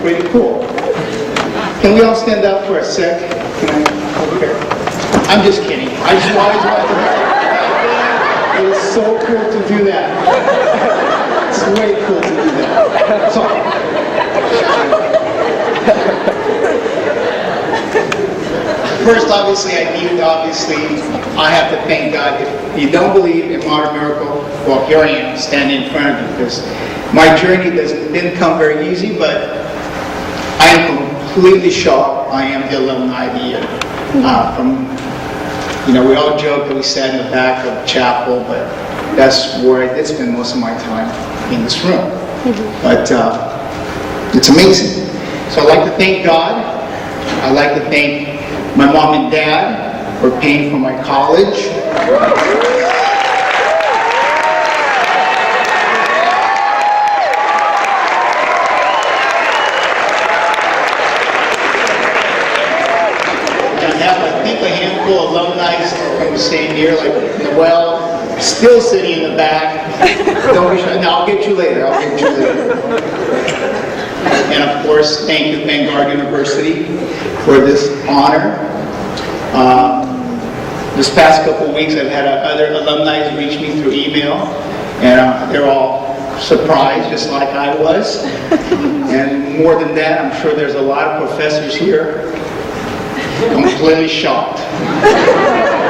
pretty cool. Can we all stand up for a sec? Can I? Okay. I'm just kidding. I just always wanted to. It is so cool to do that. It's way cool to do that. So. First, obviously, I have to thank God. If you don't believe in modern miracle, well, here I am standing in front of you, because my journey didn't come very easy, but I am completely shocked. I am the alumni of the year. We all joke that we sat in the back of the chapel, but that's where I did spend most of my time, in this room. But it's amazing. So I'd like to thank God. I'd like to thank my mom and dad for paying for my college. I think a handful of alumni from the same year, like Noel, still sitting in the back. Don't be shy. No, I'll get you later. And of course, thank you, Vanguard University, for this honor. This past couple of weeks, I've had other alumni reach me through email, and they're all surprised, just like I was. And more than that, I'm sure there's a lot of professors here completely shocked,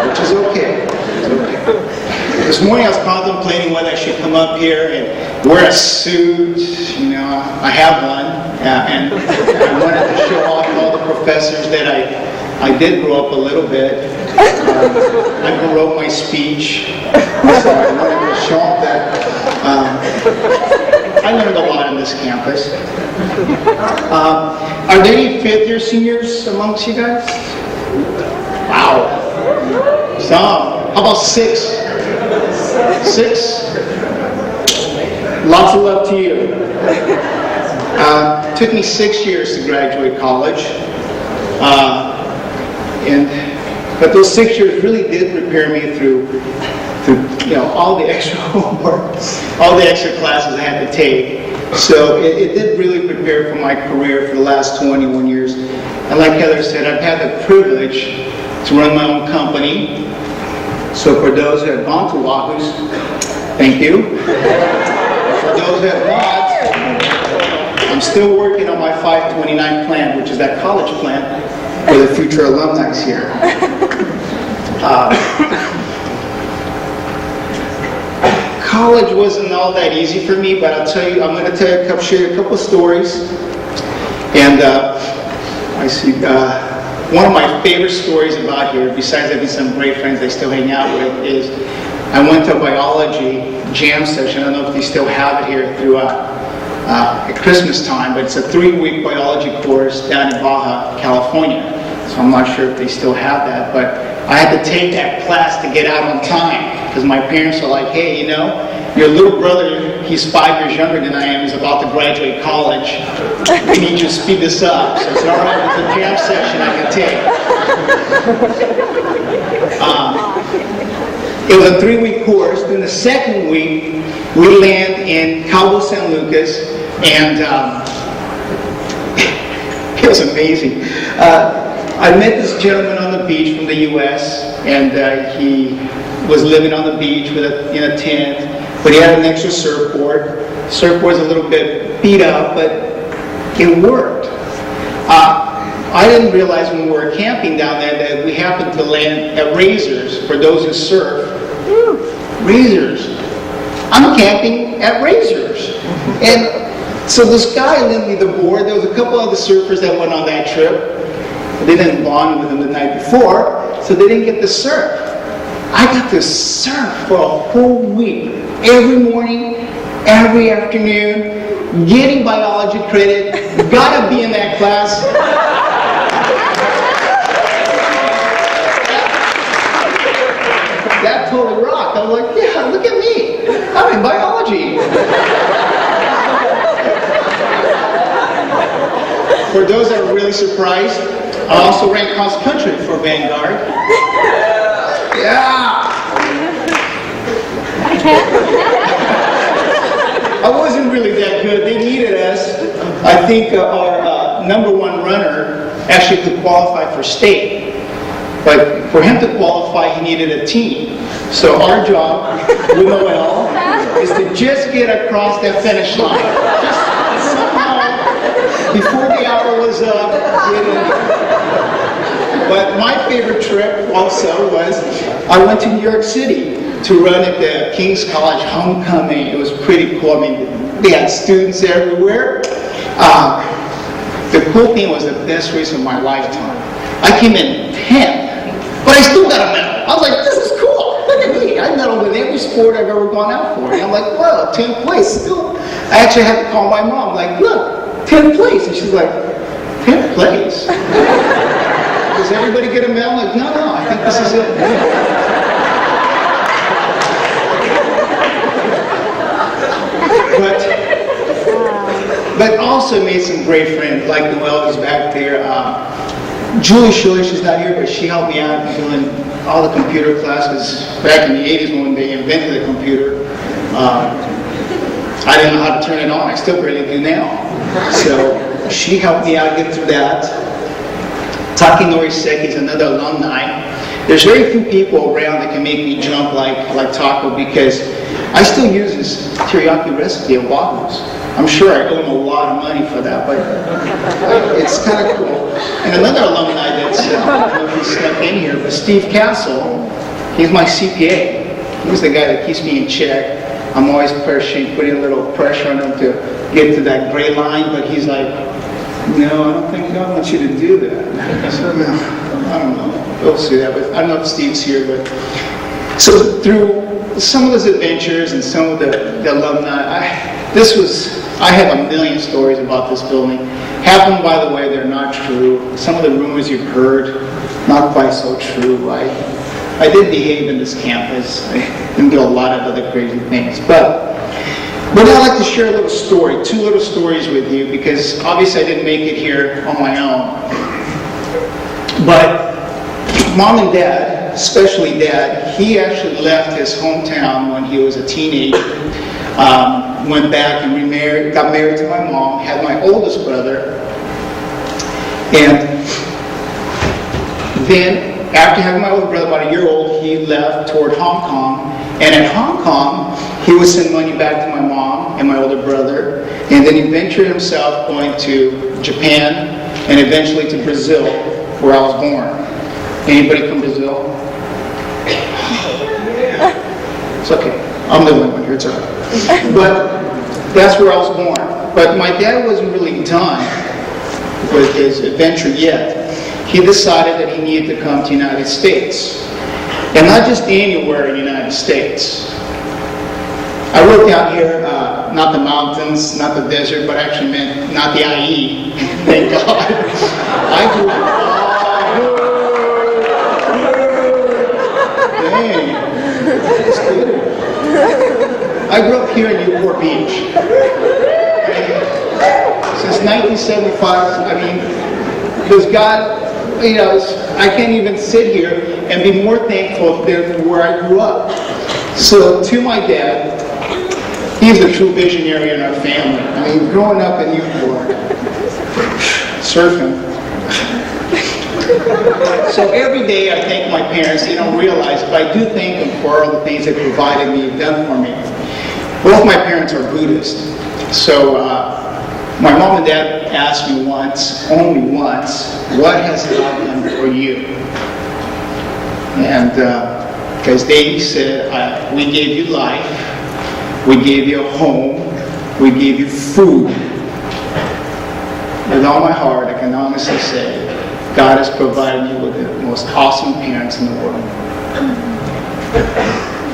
which is okay. This morning I was contemplating whether I should come up here and wear a suit. I have one, and I wanted to show off all the professors that I did grow up a little bit. I wrote my speech, so I wanted to show off that. I learned a lot on this campus. Are there any fifth-year seniors amongst you guys? Wow. Some. How about six? Six? Lots of love to you. It took me 6 years to graduate college. But those 6 years really did prepare me through all the extra homework, all the extra classes I had to take. So it did really prepare for my career for the last 21 years. And like Heather said, I've had the privilege to run my own company. So for those who have gone to Wahoo's, thank you. For those who have not, I'm still working on my 529 plan, which is that college plan for the future alumni here. College wasn't all that easy for me, but I'm going to share a couple of stories. And I see one of my favorite stories about here, besides having some great friends I still hang out with, is I went to a biology jam session. I don't know if they still have it here through at Christmas time, but it's a 3-week biology course down in Baja, California. So I'm not sure if they still have that, but I had to take that class to get out on time, because my parents are like, hey, your little brother, he's 5 years younger than I am, he's about to graduate college. We need you to speed this up. So I said, all right, it's a jam session I can take. It was a 3-week course. Then the second week, we land in Cabo San Lucas, and it was amazing. I met this gentleman on the beach from the U.S., and he was living on the beach in a tent, but he had an extra surfboard. Surfboard's a little bit beat up, but it worked. I didn't realize when we were camping down there that we happened to land at Razors. For those who surf, Razors. I'm camping at Razors, and so this guy lent me the board. There was a couple other surfers that went on that trip. They didn't bond with him the night before, so they didn't get to surf. I got to surf for a whole week, every morning, every afternoon, getting biology credit, gotta be in that class. That totally rocked. I was like, yeah, look at me. I'm in biology. For those that are really surprised, I also ran cross country for Vanguard. Yeah. I wasn't really that good. They needed us. I think our #1 runner actually could qualify for state. But for him to qualify, he needed a team. So our job with Noel is to just get across that finish line. Just somehow, before the hour was up, get in there. But my favorite trip also was, I went to New York City to run at the King's College homecoming. It was pretty cool. I mean, they had students everywhere. The cool thing was the best race of my lifetime. I came in 10th. But I still got a medal. I was like, this is cool. Look at me. I medaled in every sport I've ever gone out for. And I'm like, wow, 10th place. Still, I actually had to call my mom. Like, look, 10th place. And she's like, 10th place? Does everybody get a medal? I'm like, no, I think this is it. But also made some great friends. Like Noel, who's back there. Julie Schiller, she's not here, but she helped me out doing all the computer classes back in the 80s when they invented the computer. I didn't know how to turn it on. I still barely do now. So she helped me out get through that. Taki Noriseki is another alumni. There's very few people around that can make me jump like Taco, because I still use his teriyaki recipe at Wahoo's. I'm sure I owe him a lot of money for that, but it's kind of cool. And another alumni that's, I don't know if he snuck in here, but Steve Castle, he's my CPA. He's the guy that keeps me in check. I'm always putting a little pressure on him to get to that gray line, but he's like, no, I don't think God wants you to do that. I said, no, I don't know. We'll see that, but I don't know if Steve's here, but. So through some of those adventures and some of the alumni, I have a million stories about this building. Half of them, by the way, they're not true. Some of the rumors you've heard, not quite so true. I did behave in this campus. I didn't do a lot of other crazy things. But I'd like to share a little story, 2 little stories with you, because obviously I didn't make it here on my own. But Mom and Dad, especially Dad, he actually left his hometown when he was a teenager. Went back and remarried, got married to my mom, had my oldest brother, and then after having my older brother, about a year old, he left toward Hong Kong, and in Hong Kong, he would send money back to my mom and my older brother, and then he ventured himself going to Japan, and eventually to Brazil, where I was born. Anybody from Brazil? It's okay. I'm the only one here, it's all right. But that's where I was born. But my dad wasn't really done with his adventure yet. He decided that he needed to come to the United States. And not just anywhere in the United States. I wrote down here, not the mountains, not the desert, but actually meant not the IE. Thank God. I grew I grew up here in Newport Beach. Since 1975, I mean, because God, I can't even sit here and be more thankful than where I grew up. So to my dad, he's a true visionary in our family. I mean, growing up in Newport, surfing. So every day I thank my parents. They don't realize, but I do thank them for all the things they provided me and done for me. Both my parents are Buddhist. So my mom and dad asked me once, only once, what has God done for you? And because they said, we gave you life, we gave you a home, we gave you food. With all my heart, I can honestly say, God has provided me with the most awesome parents in the world.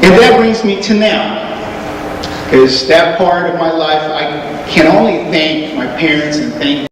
And that brings me to now. Because that part of my life, I can only thank my parents and thank